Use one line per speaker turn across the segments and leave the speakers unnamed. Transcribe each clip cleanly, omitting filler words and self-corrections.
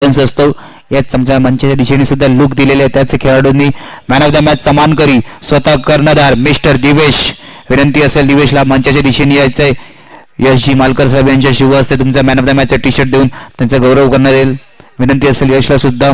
Confidence असतो. याच आमच्या मंचाच्या दिशेने सुद्धा लुक दिलेले आहे. त्याच खेळाडूंनी मॅन ऑफ द मॅच समान करी स्वतः कर्णधार मिस्टर दिवेश. विनंती असेल दिवेशला मंचाच्या दिशेने यायचंय. यशजी मालकर साहेब यांच्या शुभ हस्ते तुमचा मॅन ऑफ द मॅचचा टी शर्ट देऊन त्यांचा गौरव करण्यात येईल. विनंती असेल यशला सुद्धा.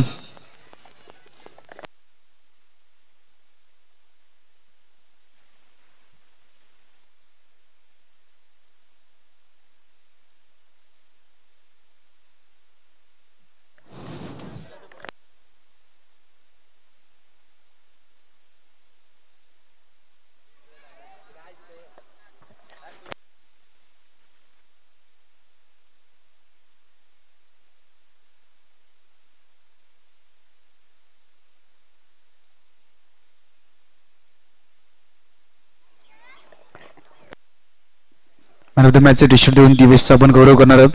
मॅन ऑफ द मॅचचे टी शर्ट देऊन दिवेशचा आपण गौरव करणार आहोत.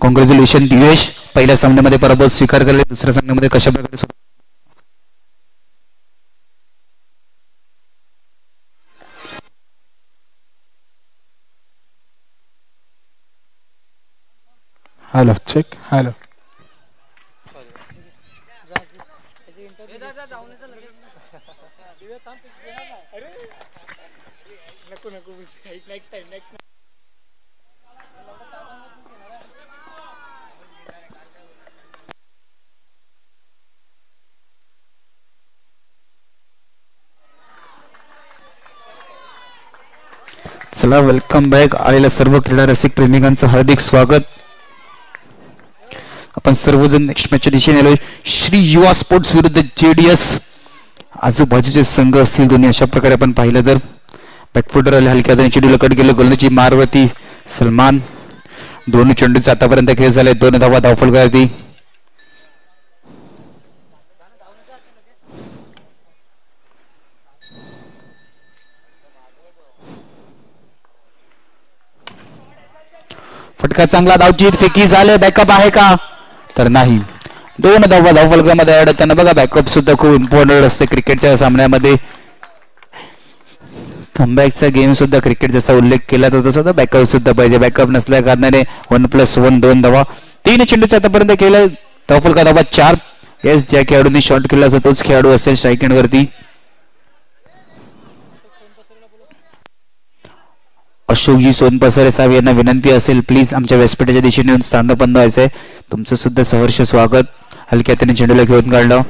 कॉंग्रॅच्युलेशन दिवेश. पहिल्या सामन्यामध्ये पराभव स्वीकार केले. दुसऱ्या सामन्यामध्ये कशा प्रकारे हॅलो चेक हॅलो चला वेलकम बॅक. आलेल्या सर्व क्रीडा रसिक प्रेमिकांचं हार्दिक स्वागत. आपण सर्वजण नेक्स्ट मॅचच्या दिशेने आलोय. श्री युवा स्पोर्ट्स विरुद्ध JDS. आजूबाजूचे संघ असतील दोन्ही. अशा प्रकारे आपण पाहिलं तर बॅकफुटर आले हलक्या हाताने चेंडूला कट केलं. गोलंदाजी मारवती सलमान. दोन्ही चेंडूचे आतापर्यंत खेळ झाले. 2 धावा धावफलकावरती. फटका चांगला. धावचीत फेकी झाले. बॅकअप आहे का तर नाही. 2 धावा धावफलकामध्ये ऍड होताना बघा. बॅकअप सुद्धा खूप इम्पॉर्टंट असते क्रिकेटच्या सामन्यामध्ये. कमबॅकचा गेम सुद्धा क्रिकेट जसा उल्लेख केला तर तसा बॅकअप सुद्धा पाहिजे. बॅकअप नसल्या कारणाने 1+1 2 धावा. 3 चेंडूचे आतापर्यंत केलं. धावफलका धावा 4. येस ज्या खेळाडूंनी शॉट केला असतो तोच खेळाडू असेल स्ट्राईक एंड वरती. अशोकजी सोनपसरे साहेब यांना विनंती असेल प्लीज आमच्या व्यासपीठाच्या दिशेने येऊन स्थानबंद व्हायचंय. तुमचं सुद्धा सहर्ष स्वागत. हलक्या हाताने चेंडूला घेऊन काढलं.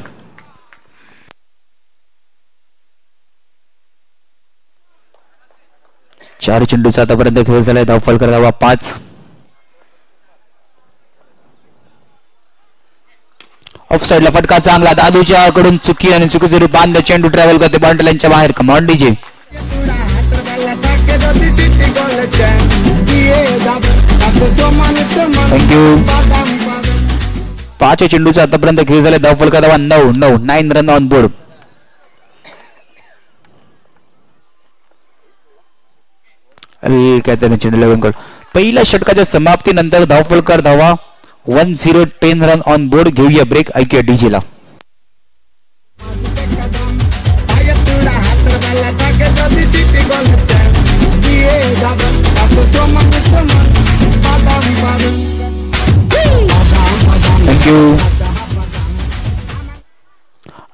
चार चेंडूचा आतापर्यंत खेळ झालाय. धावफलक धावा 5. ऑफ साइडला फटका चांगला. दादूच्या कडून चुकी आणि चुकीचे रूपांतर. चेंडू ट्रॅव्हल करते बाउंड्री लाईनच्या बाहेर. Command DJ. थँक्यू. 5 चेंडूचा आतापर्यंत खेळ झालाय. धावफलक धावा 9 रन ऑन बोर्ड. पहिल्या षटकाच्या समाप्तीनंतर धावफलकार धावा 10 10 रन ऑन बोर्ड. घेऊया ब्रेक. ऐकूया डीजेला. थँक्यू.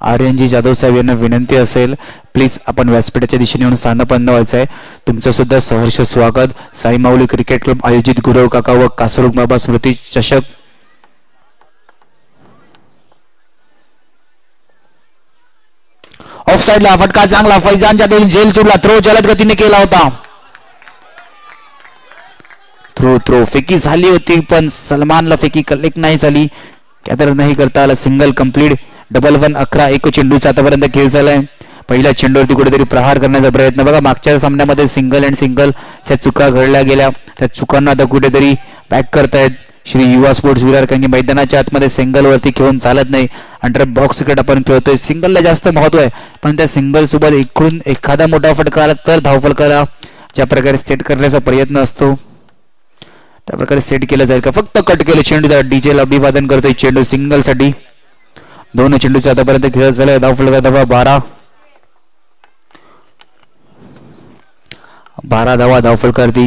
आर्यनजी जाधव साहेब यांना विनंती असेल प्लीज आपण व्यासपीठाच्या दिशेने येऊन स्थानबंद व्हायचं आहे. तुमचं सुद्धा सहर्ष स्वागत. साई माऊली क्रिकेट क्लब आयोजित गुरव काका व कासरोग बाबा स्मृती चषक. ऑफ साइडला फटका चांगला. फैजानच्या देऊन झेल चुडला. थ्रो जलद गतीने केला होता. थ्रो फेकी झाली होती पण सलमानला फेकी कलेक्ट नाही झाली. कॅदर नाही करता आला. Single complete. 1-1 11 एक चेंडूचा आतापर्यंत खेळ झालाय. पहिल्या चेंडूवरती कुठेतरी प्रहार करण्याचा प्रयत्न. बघा मागच्या सामन्यामध्ये सिंगल च्या चुका घडल्या गेल्या. त्या चुकांना आता कुठेतरी बॅक करतायत श्री युवा स्पोर्ट्स विरार. कारण की मैदानाच्या आतमध्ये सिंगल वरती खेळून चालत नाही. अंडर बॉक्स क्रिकेट आपण खेळतोय. सिंगलला जास्त महत्व आहे पण त्या सिंगल सोबत इकडून एखादा मोठा फटका आला तर धावफलकाला ज्या प्रकारे सेट करण्याचा प्रयत्न असतो त्या प्रकारे सेट केलं जाईल का. फक्त कट केलं चेंडू. डीजेला अभिवादन करतोय. चेंडू सिंगल साठी. 2 चेंडूचा आतापर्यंत खेळ झालाय. धावफलका धावा 12 धावा धावफलकावरती.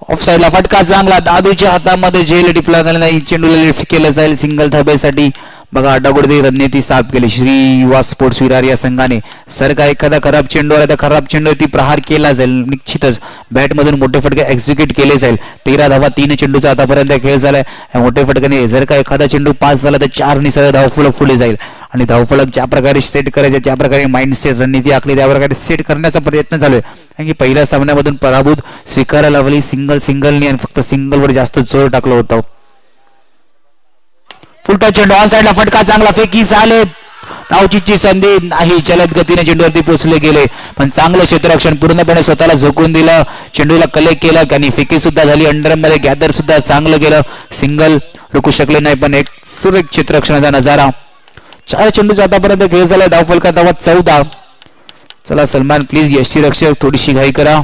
ऑफ साइडला फटका चांगला, दादूच्या हातामध्ये झेल टिपला नाही, चेंडूला लिफ्ट केलं जाईल सिंगल धाब्यासाठी. बघा दगडदे रणनीती साफ केली श्री युवा स्पोर्ट्स विरार या संघाने. सर का एखादा खराब चेंडू आला तर खराब चेंडूवरती प्रहार केला जाईल, निश्चितच बॅटमधून मोठे फटके एक्झिक्यूट केले जाईल. 13 धावा 3 चेंडूचा आतापर्यंत खेळ झालाय. मोठे फटक्याने जर का एखादा चेंडू पास झाला तर 4 ने सगळं धावफलक पुढे जाईल. आणि धावफलक ज्या प्रकारे सेट करायचे, ज्या प्रकारे माइंडसेट रणनीती आखली त्या प्रकारे सेट करण्याचा प्रयत्न चालू आहे. कारण की पहिल्या सामन्यामधून पराभूत स्वीकारायला लावली सिंगलने आणि फक्त सिंगलवर जास्त जोर टाकलं होतं. फुलटॉस चेंडू ऑन साइडला फटका चांगला, फेकी झाले, धावचीची संधी नाही, जलद गतीने चेंडूवरती पोहोचले गेले. पण चांगलं क्षेत्ररक्षण पूर्णपणे स्वतःला झोकून दिलं, चेंडूला कलेक्ट केलं आणि फेकी सुद्धा झाली. अंडरमध्ये गॅदर सुद्धा चांगलं गेलं, सिंगल रोखू शकले नाही. पण एक सुरेख क्षेत्ररक्षणाचा नजारा. 4 चेंडूचा आतापर्यंत खेळ झाला, धावफलका धावा 14. चला सलमान प्लीज यष्टी रक्षक थोडीशी घाई करा.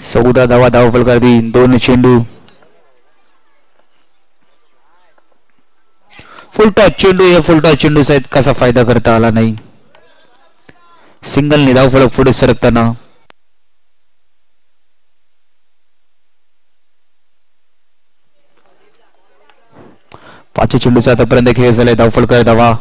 14 धावा धावफलका 2 चेंडू. फुलटॉस चेंडू, हे फुलटॉस चेंडू सहित कसा फायदा करता आला नाही. सिंगलने धावफलक पुढे सरकताना. पाच चेंडूचा आतापर्यंत खेळ झालाय, धावफलका धावा.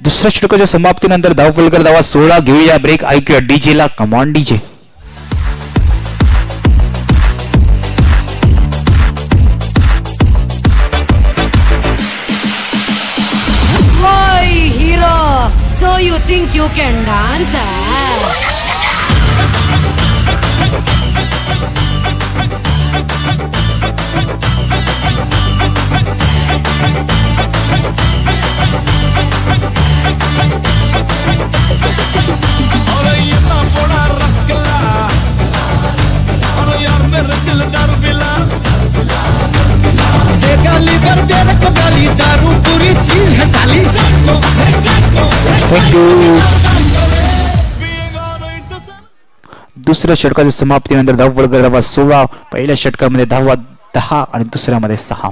दुसऱ्या षटकाच्या समाप्तीनंतर धावफलकर धावा 16. घेऊया ब्रेक, ऐकूया डीजे ला command DJ.
Hero, so you think you can dance?
दुसऱ्या षटकाच्या समाप्तीनंतर धावफलकर धावा 16. पहिल्या षटकामध्ये धावा 10 आणि दुसऱ्यामध्ये 6.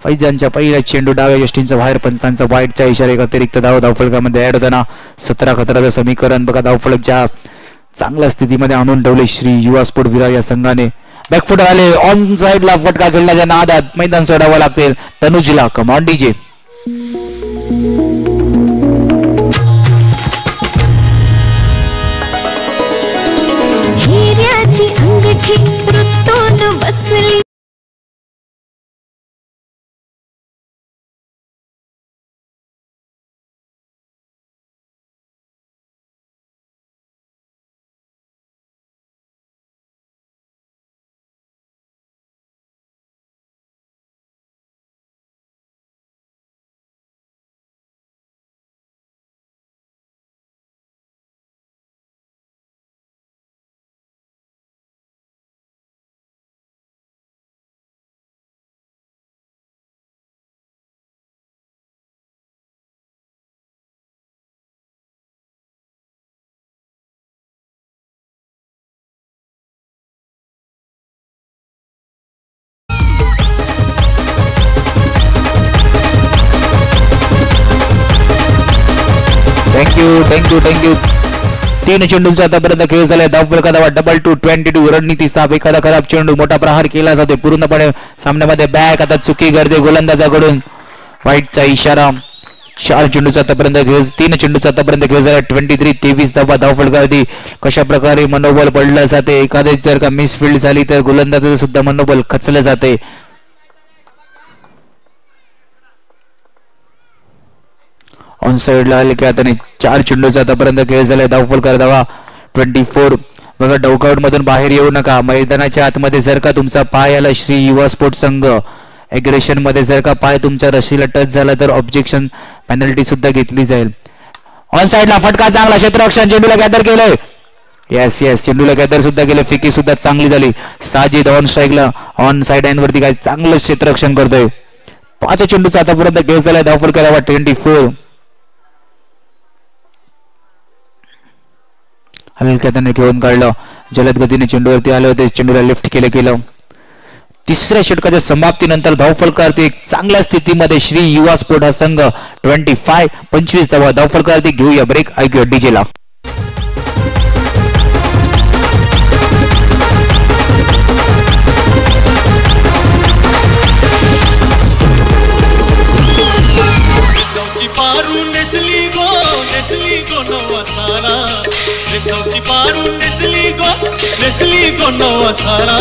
फैजानच्या पहिल्या चेंडू डाव्या यष्टींचा बाहेर, पंचांचा वाईटचा इशारा, एक अतिरिक्त धावफलकामध्ये ऍड होताना 17 खतराचं समीकरण. बघा धावफलक ज्या चांगल्या स्थितीमध्ये आणून ठेवले श्री युवा स्पोर्ट विरार या संघाने. बॅकफुटर आले, ऑन साइडला फटका खेळण्याच्या नादात मैदान सोडावं लागते. तनुजला कमांड डीजे.
हिऱ्याची अंगठी ऋतून बसली.
थँक्यू. 3 चेंडूंचा आतापर्यंत खेळ झालाय, धावफलका धावा 22-22. रणनीती साफ, एखादा खराब चेंडू मोठा प्रहार केला जातो पूर्णपणे सामन्यामध्ये. बॅक आता चुकी करते गोलंदाजाकडून, वाईटचा इशारा. 4 चेंडूचा आतापर्यंत खेळ, 3 चेंडूचा आतापर्यंत खेळ झाला. 23-23 धावा धावफलका. कशा प्रकारे मनोबल पडलं जाते, एखादे जर का मिसफिल्ड झाली तर गोलंदाजाचं सुद्धा मनोबल खचलं जाते. ऑन साइडला आले की आता 4 चेंडूचा आतापर्यंत खेळ झालाय, धावफलका धावा 24. बघा डॉकआउट मधून बाहेर येऊ नका. मैदानाच्या आतमध्ये जर का तुमचा पाय आला श्री युवा स्पोर्ट्स संघ एग्रेशन मध्ये, जर का पाय तुमच्या रशीला टच झाला तर ऑब्जेक्शन पेनल्टी सुद्धा घेतली जाईल. ऑन साइडला फटका चांगला, क्षेत्ररक्षण चेंडूला गॅदर केलंय. येस चेंडूला गॅदर सुद्धा केलं, फेकी सुद्धा चांगली झाली. साजिद ऑन स्ट्राईकला ऑन साइड एंड वरती काय चांगलं क्षेत्ररक्षण करतोय. 5 चेंडूचा आतापर्यंत खेळ झालाय, धावफलका धावा 24. हलक्याने घेऊन काढलं, जलद गतीने चेंडूवरती आले होते, चेंडूला लिफ्ट केलं. तिसऱ्या षटकाच्या समाप्तीनंतर धावफलकावरती एक चांगल्या स्थितीमध्ये श्री युवा स्पोर्ट हा संघ 25 धावफलकावरती. घेऊया ब्रेक, ऐकूया डीजेला.
पारू नेसली गो नवा सारा रेसावची पारू नेसली गो नवा सारा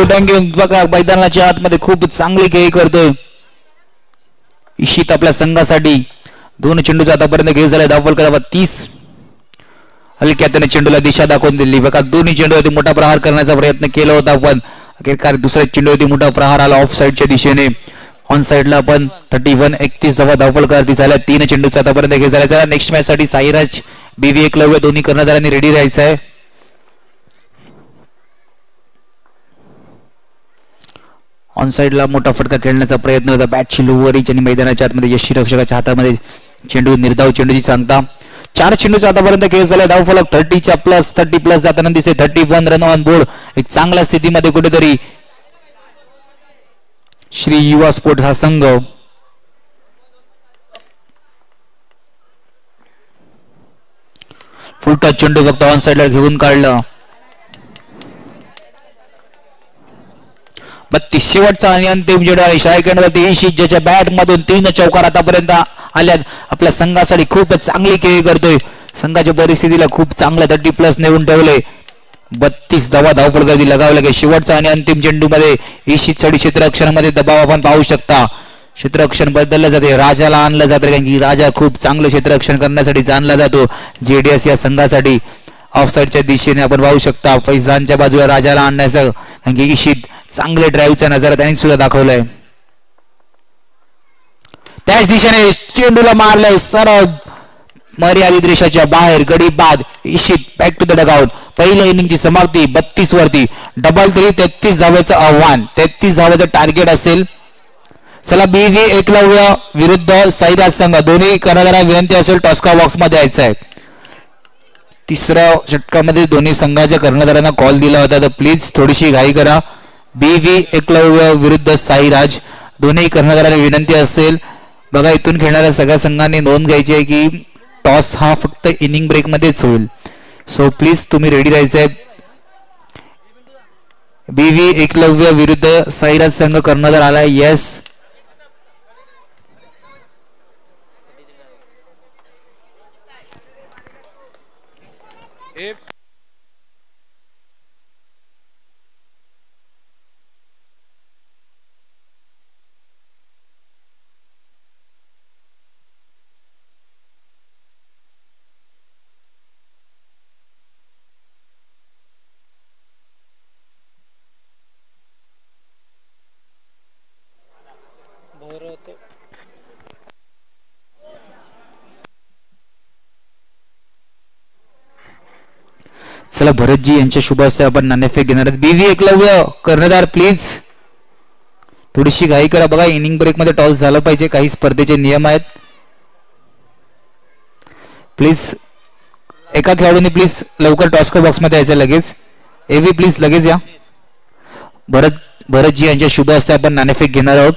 थँक्यू. बघा मैदानाच्या आतमध्ये खूप चांगली खेळी करतोय इशित आपल्या संघासाठी. 2 चेंडूचा आतापर्यंत खेळ झालाय. धावफलक 30. हलक्यात त्याने चेंडूला दिशा दाखवून दिली. बघा दोन्ही चेंडूवरती मोठा प्रहार करण्याचा प्रयत्न केला होता, पण अखेरकार दुसऱ्या चेंडूवरती मोठा प्रहार आला ऑफ साईडच्या दिशेने. ऑन साईडला पण 31 धावफलकावरती झाल्या. 3 चेंडूचा आतापर्यंत खेळ झाला. नेक्स्ट मॅच साठी साईराज, बीव्ही एकलव्य दोन्ही कर्णधारांनी रेडी राहायचं आहे. ऑन साईडला मोठा फटका खेळण्याचा प्रयत्न होता. बॅटची लोवरीच आणि मैदानाच्या आतमध्ये यष्टीरक्षकाच्या हातामध्ये चेंडू, निर्धाव चेंडूची सांगता. 4 चेंडूचा आतापर्यंत खेळ झाला. धावफलक 30 प्लस जाताना दिसते. 31 रन ऑन बोर्ड. एक चांगल्या स्थितीमध्ये कुठेतरी श्री युवा स्पोर्ट हा संघ. फुलटा चेंडू फक्त ऑन साईडला घेऊन काढला. 32 शेवटचा आणि अंतिम चेंडू शायकंडवरती इशित, ज्याच्या बॅट मधून 3 चौकार आतापर्यंत आल्यात. आपल्या संघासाठी खूप चांगली खेळी करतोय. संघाच्या परिस्थितीला खूप चांगलं 30 प्लस नेऊन ठेवले. 32 धावफलकावरती लगावला गेला. शेवटचा आणि अंतिम चेंडू मध्ये इशित साठी क्षेत्ररक्षणामध्ये दबाव आपण पाहू शकता. क्षेत्ररक्षण बदललं जाते, राजाला आणलं जातं, कारण की राजा खूप चांगलं क्षेत्ररक्षण करण्यासाठी जाणला जातो JDS या संघासाठी. ऑफ साईडच्या दिशेने आपण पाहू शकता फैजानच्या बाजूला राजाला आणण्याचं, कारण की इशित चांगले ड्राईव्हचा नजारा त्यांनी सुद्धा दाखवलाय. त्याच दिशेने चेंडूला मारलंय सरळ मर्यादित रेषाच्या बाहेर. गडी बाद. इशित बॅक टू द डगआउट. पहिल्या इनिंगची समाप्ती 32 वरती. डबल तरी 33 धावेचं आव्हान, 33 धावेचं टार्गेट असेल. चला बीव्ही एकलव्य विरुद्ध साईराज संघ, दोन्ही कर्णधारांना विनंती असेल टॉस्का बॉक्स मध्ये यायचं आहे. तिसऱ्या षटकामध्ये दोन्ही संघाच्या कर्णधारांना कॉल दिला होता, तर प्लीज थोडीशी घाई करा. बीव्ही एकलव्य विरुद्ध साईराज, दोन्ही कर्णधारांना विनंती असेल. बघा इथून खेळणाऱ्या सगळ्या संघांनी नोंद घ्यायची आहे की टॉस हा फक्त इनिंग ब्रेक मध्येच होईल. सो प्लीज तुम्ही रेडी राहायचंय. बीव्ही एकलव्य विरुद्ध साईराज संघ कर्णधार आलाय. येस, चला भरतजी यांच्या शुभ हस्ते आपण नाणेफेक घेणार आहेत. बीव्ही एकलव्य कर्णधार प्लीज थोडीशी घाई करा. बघा इनिंग ब्रेक मध्ये टॉस झालं पाहिजे, काही स्पर्धेचे नियम आहेत. प्लीज एका खेळाडूने प्लीज लवकर टॉस्को बॉक्स मध्ये यायचं लगेच. एव्ही प्लीज लगेच या. भरतजी यांच्या शुभ हस्ते आपण नाणेफेक घेणार आहोत.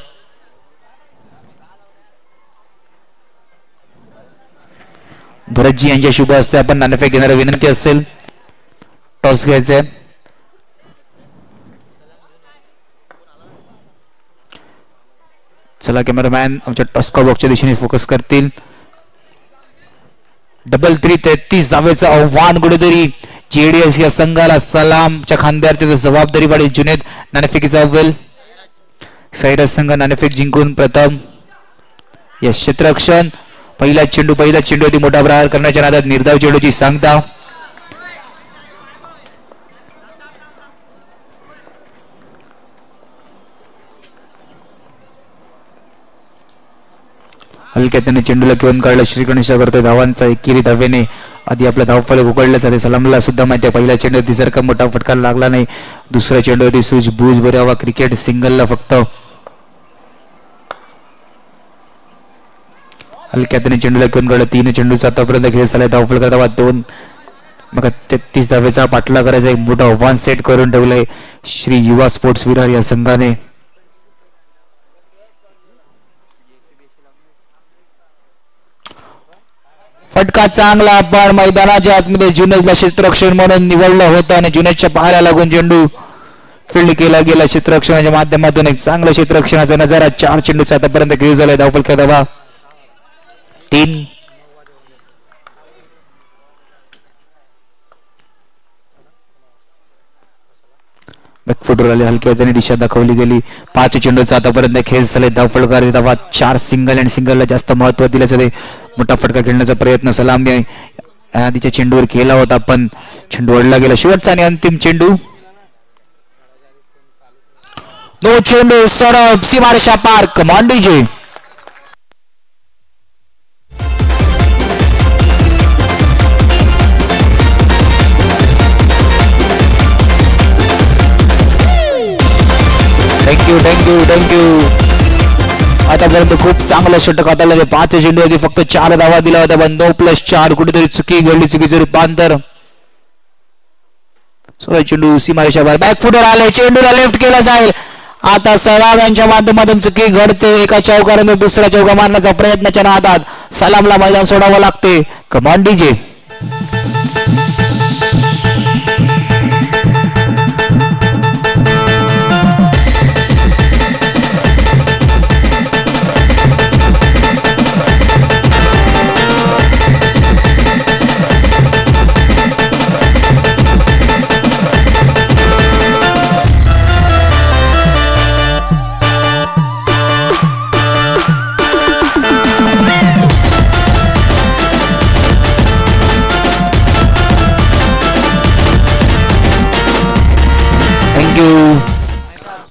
भरतजी यांच्या शुभ हस्ते आपण नाणेफेक घेणार. विनंती असेल टॉस घ्यायचंय. चला कॅमेरामॅन आमच्या टॉस्को बॉक्सच्या दिशेने फोकस करतील. डबल 33 धावेचं आव्हान कुठेतरी जेडीएस या संघाला. सलामच्या खांद्यावर त्याची जबाबदारी पाडेल जुनेद. नाणेफेकीचा अव्वल. साईराज संघ नाणेफेक जिंकून प्रथम. या क्षेत्ररक्षण. पहिला चेंडू होती. मोठा प्रहार करण्याच्या नादात निर्धाव चेंडूची सांगता. हलक्या त्याने चेंडूला घेऊन काढलं. श्रीगणेश करतोय धावांचा एकेरी धावेने आधी आपला धावफलक उघडलं जाते. सलामला सुद्धा माहिती आहे पहिल्या चेंडूवरती जर का मोठा फटका लागला नाही. दुसऱ्या चेंडूवरती सूझबूझ बरावा. क्रिकेट सिंगलला फक्त हलक्या त्याने चेंडूला घेऊन काढलं. 3 चेंडूचा आतापर्यंत खेळ झालाय. धावफलक धावा 2. मग 33 धावेचा पाठला करायचा एक मोठा आव्हान सेट करून ठेवलंय श्री युवा स्पोर्ट्स विरार या संघाने. फटका चांगला पण मैदानाच्या आतमध्ये जुनेदला क्षेत्ररक्षण म्हणून निवडलं होतं आणि जुनेदच्या पाहायला लागून चेंडू फील्ड केला गेला. क्षेत्ररक्षणाच्या माध्यमातून एक चांगला क्षेत्ररक्षणाचा नजारा. 4 चेंडूचा आतापर्यंत खेळ झालाय. धावफलक धावा 3. बॅकफुटवर आले. हलक्या त्याने दिशा दाखवली गेली. 5 चेंडूचा आतापर्यंत खेळ झाले. धावफलक धावा 4. सिंगल आणि सिंगलला जास्त महत्व दिलं जाते. मोठा फटका खेळण्याचा प्रयत्न सलामने आधीच्या चेंडूवर केला होता पण चेंडू ओढला गेला. शेवटचा आणि अंतिम चेंडू. 2 चेंडू सरळ सीमारेषा पार. Command DJ. थँक्यू. आतापर्यंत खूप चांगलं षटक हाताळलं. 5 चेंडूवरती फक्त 4 धावा दिला होता पण 9+4 कुठेतरी चुकी घडली. चुकीचं रूपांतर. 16 चेंडू सीमारेषा बाहेर. बॅकफुटवर आले. चेंडूला लेफ्ट केला जाईल. आता सलाम यांच्या माध्यमातून चुकी घडते. एका चौकाराने दुसऱ्या चौका मारण्याचा प्रयत्नाच्या नादात सलामला मैदान सोडावं लागते. कमान डीजे.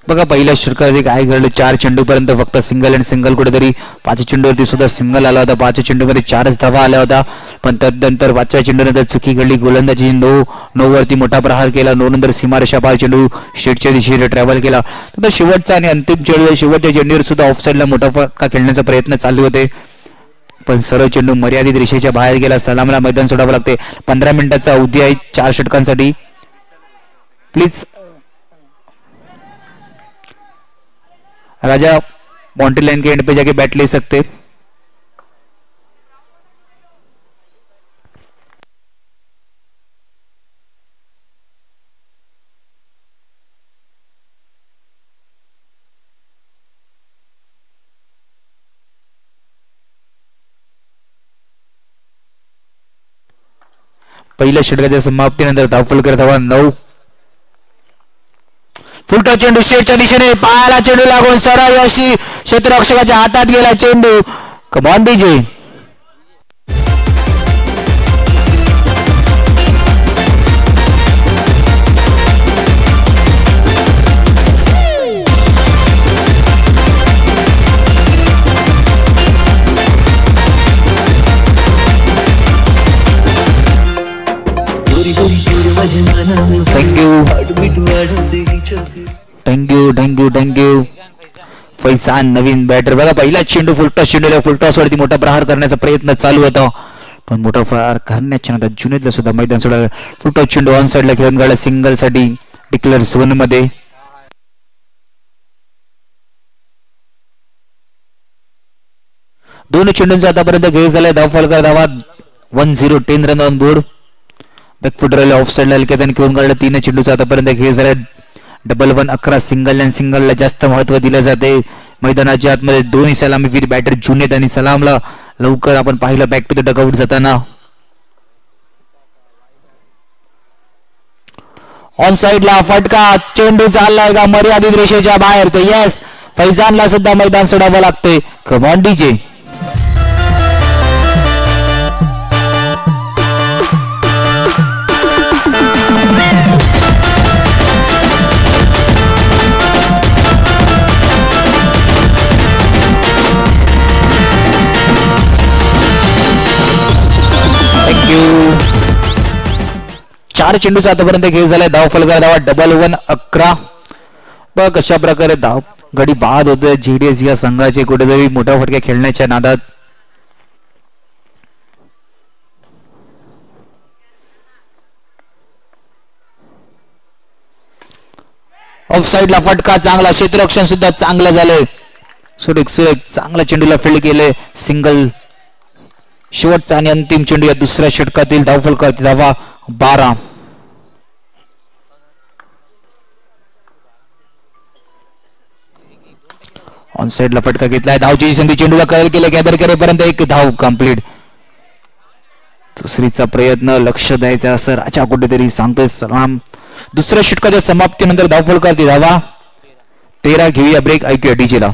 बघा पहिल्या षटकामध्ये काय घडलं. 4 चेंडू पर्यंत फक्त सिंगल आणि सिंगल कुठेतरी. 5 चेंडूवरती सुद्धा सिंगल आला होता. 5 चेंडूमध्ये 4च धावा आल्या होता पण त्यानंतर 5व्या चेंडूनंतर चुकी घडली. गोलंदाजी 9 वरती मोठा प्रहार केला. 9 नंतर सीमारेषा पार चेंडू शेटच्या दिशेने ट्रॅव्हल केला. नंतर शेवटचा आणि अंतिम चेंडू. शेवटच्या चेंडूवर सुद्धा ऑफसाईडला मोठा फटका खेळण्याचा प्रयत्न चालू होते पण सरळ चेंडू मर्यादित रेषेच्या बाहेर गेला. सलामला मैदान सोडावं लागते. 15 मिनिटाचा अवधी आहे 4 षटकांसाठी. प्लीज राजा बाउंड्री लाइन के एंड पे जाके बैट ले सकते. पहिल्या षटकाच्या समाप्तीनंतर धावफलक धावा 9. फुलटा चेंडू शेटच्या दिशेने. पायाला चेंडू लागून सरळ अशी क्षेत्ररक्षकाच्या हातात गेला चेंडू. Come on DJ. थँक्यू. फैसान नवीन बॅटर. बघा पहिला चेंडू फुलटॉस वरती मोठा प्रहार करण्याचा प्रयत्न चालू होता पण मोठा प्रहार करण्याच्या नंतर जुनेदला सुद्धा मैदान सोडायला. फुलटॉस चेंडू ऑन साइडला खेळून गाडला सिंगल साठी डिक्लेअर झोन मध्ये. दोन चेंडूंचा आतापर्यंत खेळ झालाय. धावफलक धावा 1-0. 10 रन ऑन बोर्ड. बॅकफुटर ऑफ साइडला हलक्यात खेळून काढलं. 3 चेंडूचा आतापर्यंत खेळ झालाय. 1-1 11. सिंगल आणि सिंगलला जास्त महत्व दिलं जाते. मैदानाच्या आतमध्ये दोन्ही सलामीवीर बॅटर जुनेद आणि सलामला लवकर आपण पाहिलं बॅक टू द डगआउट जाताना. ऑन साइडला फटका, चेंडू चाललाय का मर्यादित रेषेच्या बाहेर, तर येस फैजानला सुद्धा मैदान सोडावं लागतंय. Come on DJ. चार चेंडूचा आतापर्यंत खेळ झालाय. धाव फलक धावा 11 बघ कशा प्रकारे धाव गडी बाद होते जेडीएस या संघाचे कुठेतरी मोठ्या फटक्या खेळण्याच्या नादात. ऑफ साइडला फटका चांगला, क्षेत्ररक्षण सुद्धा चांगलं झालंय. सुरेख चांगला चेंडूला फील्ड केले. सिंगल शेवटचा आणि अंतिम चेंडू या दुसऱ्या षटकातील धाव फलकावरती धावा 12. ऑन साइडला फटका घेतलाय. धावची संधी चेंडूला कळल केलं, गॅदर करेपर्यंत एक धाव कंप्लीट. दुसरीचा प्रयत्न लक्ष द्यायचा असं राजा कुठेतरी सांगतोय. सलाम दुसऱ्या षटकाच्या समाप्तीनंतर धाव फलकावरती धावा 13. घेऊया ब्रेक, ऐकूया डीजेला.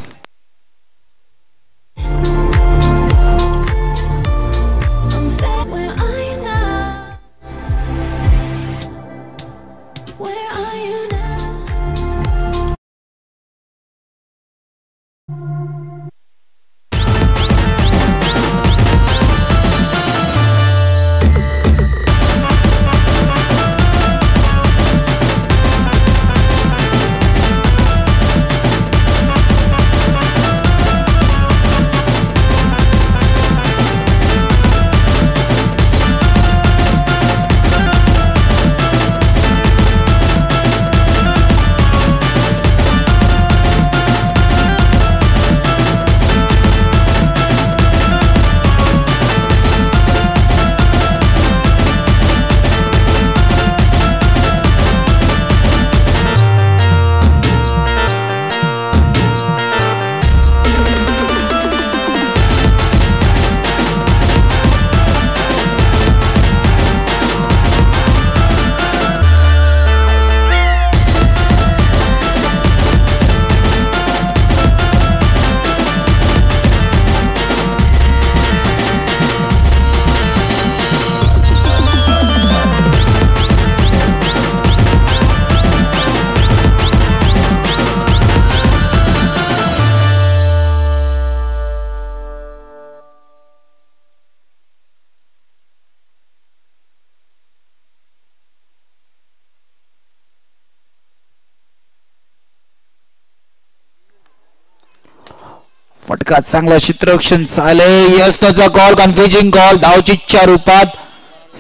फटका चांगला, क्षेत्ररक्षण चालय. यस नोचा कॉल, कन्फ्युजिंग कॉल. धावचीच्या रूपात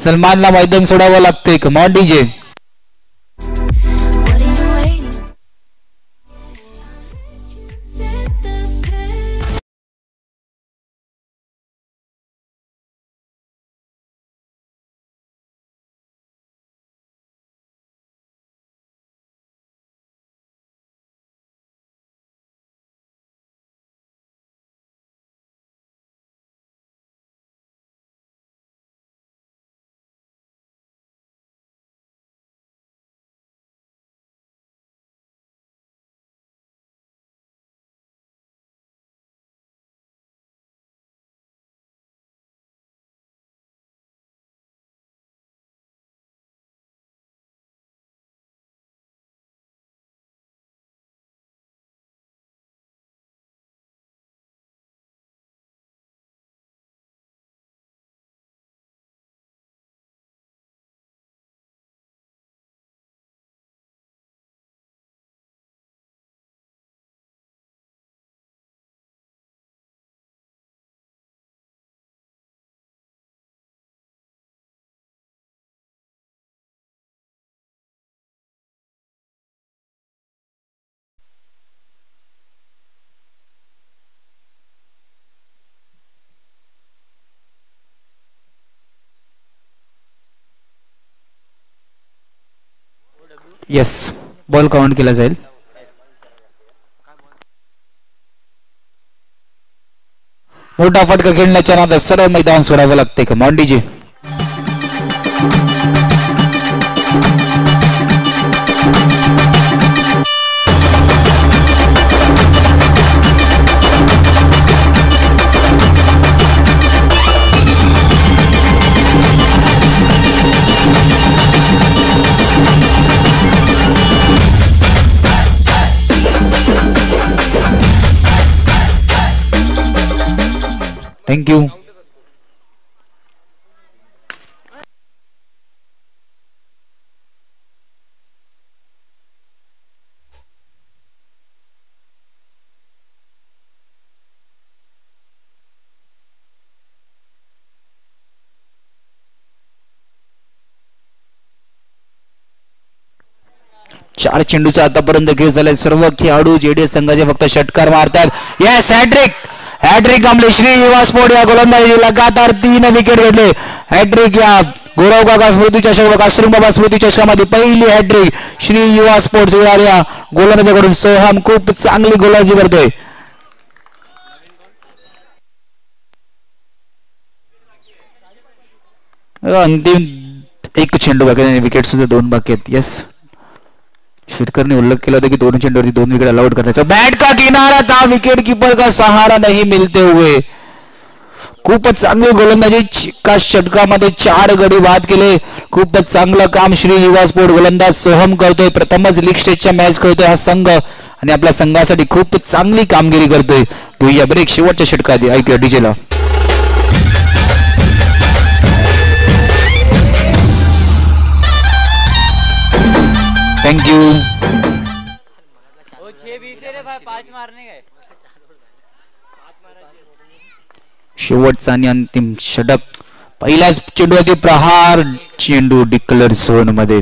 सलमानला मैदान सोडावं लागतंय. Come on DJ. Yes, ball count केला जाईल. मोठा फटका खेळण्याच्या नादात सर्व मैदान सोडावं लागते. कम ऑन डीजे. थँक्यू. चार चेंडूचा आतापर्यंत खेळ झालाय. सर्व खेळाडू जेडीएस संघाचे फक्त षटकार मारतात. Yes, hat trick. हॅट्रिक आमले श्री युवा स्पोर्ट या गोलंदाजी लगातार 3 विकेट घेतले. हॅट्रिक या गौरव काका स्मृती चषक कासरून बाबा स्मृती चषकामध्ये पहिली हॅट्रिक श्री युवा स्पोर्ट्स या गोलंदाजाकडून. सोहम खूप चांगली गोलंदाजी करतोय. अंतिम एक चेंडू बाकी, विकेट सुद्धा 2 बाकी आहेत. येस, शेरकरने उल्लेख केला होता की 2 चेंडूवरती 2 विकेट अलाउड करण्याचा. बॅट का किनारा था, विकेट कीपर का सहारा नहीं मिलते हुए. खूपच चांगली गोलंदाजी का षटकामध्ये 4 गडी बाद केले. खूपच चांगलं काम श्री युवा स्पोर्ट गोलंदाज सोहम करतोय. प्रथमच लीग स्टेजच्या मॅच खेळतोय हा संघ आणि आपल्या संघासाठी खूप चांगली कामगिरी करतोय. तो या ब्रेक शेवटच्या षटकात ऐकूया डीजेला. थँक्यू. शेवटचा आणि अंतिम षटक. पहिल्याच चेंडूवरती प्रहार चेंडू डिक्लेअर झोन मध्ये.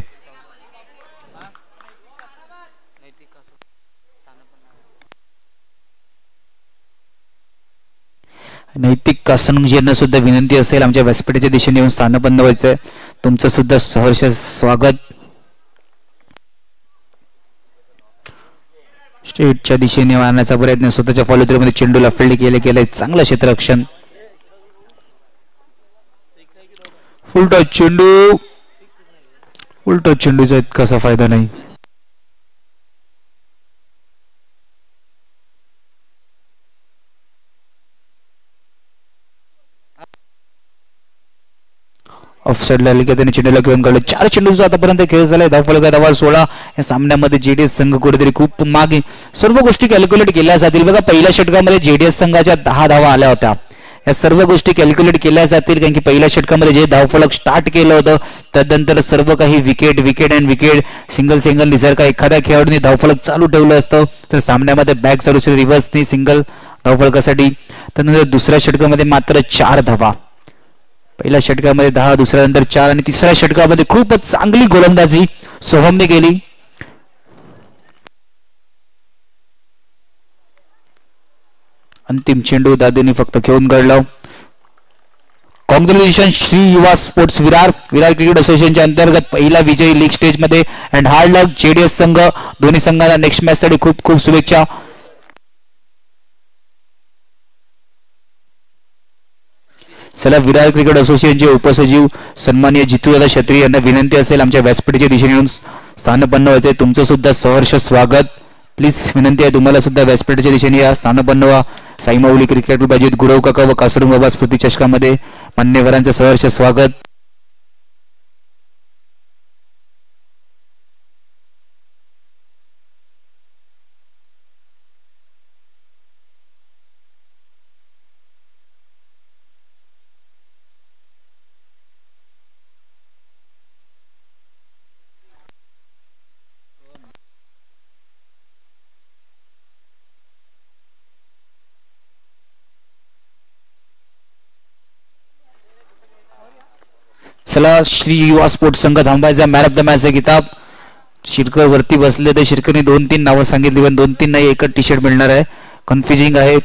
नैतिक कासनग यांना सुद्धा विनंती असेल आमच्या व्यासपीठाच्या दिशेने येऊन स्थानपन्न व्हायचंय. तुमचं सुद्धा सहर्ष स्वागत. स्टेटच्या दिशेने मारण्याचा प्रयत्न, स्वतःच्या फॉलो थ्रू मध्ये चेंडूला फील्ड केलंय. चांगलं क्षेत्ररक्षण. फुल टच चेंडू. फुल टच चेंडूचा इतकासा फायदा नाही. ऑफसाइडला आली की त्याने चेंडूला घेऊन काढलं. 4 चेंडूचा आतापर्यंत खेळ झालाय. धावफलक धावा 16. या सामन्यामध्ये जेडीएस संघ कुठेतरी खूप मागे. सर्व गोष्टी कॅल्क्युलेट केल्या जातील. बघा, पहिल्या षटकामध्ये जेडीएस संघाच्या 10 धावा आल्या होत्या. या सर्व गोष्टी कॅल्क्युलेट केल्या जातील कारण की पहिल्या षटकामध्ये जे धावफलक स्टार्ट केलं होतं त्यानंतर सर्व काही विकेट अँड विकेट सिंगल जर का एखाद्या खेळाडूने धावफलक चालू ठेवलं असतं तर सामन्यामध्ये बॅक चालू असेल, रिव्हर्सनी सिंगल धावफलकासाठी. त्यानंतर दुसऱ्या षटकामध्ये मात्र 4 धावा. पहिल्या षटकामध्ये 10, दुसऱ्यानंतर 4 आणि तिसऱ्या षटकामध्ये खूपच चांगली गोलंदाजी सोहमने केली. अंतिम चेंडू दादूने फक्त खेळून काढला. कॉंग्रॅच्युलेशन श्री युवा स्पोर्ट्स विरार क्रिकेट असोसिएशनच्या अंतर्गत पहिला विजयी लीग स्टेज मध्ये. अँड हार्ड लक जेडीएस संघ. दोन्ही संघांना नेक्स्ट मॅच साठी खूप खूप शुभेच्छा. चला, विरार क्रिकेट असोसिएशनचे उपसचिव सन्माननीय जितूदादा क्षत्रिय यांना विनंती असेल आमच्या व्यासपीठाच्या दिशेने येऊन स्थानपन्न व्हायचंय. तुमचं सुद्धा सहर्ष स्वागत. प्लीज विनंती आहे तुम्हाला सुद्धा व्यासपीठाच्या दिशेने या स्थानपन्न व्हा. साई माऊली क्रिकेट क्लब अजित गुरव काका व कासरू बाबा स्मृती चषकामध्ये मान्यवरांचं सहर्ष स्वागत. चला, श्री युवा स्पोर्ट्स संघ थांबायचा. मॅन ऑफ द मॅच किताब शिरकर वरती बसले तर शिरकरने 2-3 नावं सांगितली पण 2-3 नाही, एकच टी शर्ट मिळणार आहे. कन्फ्युजिंग आहे.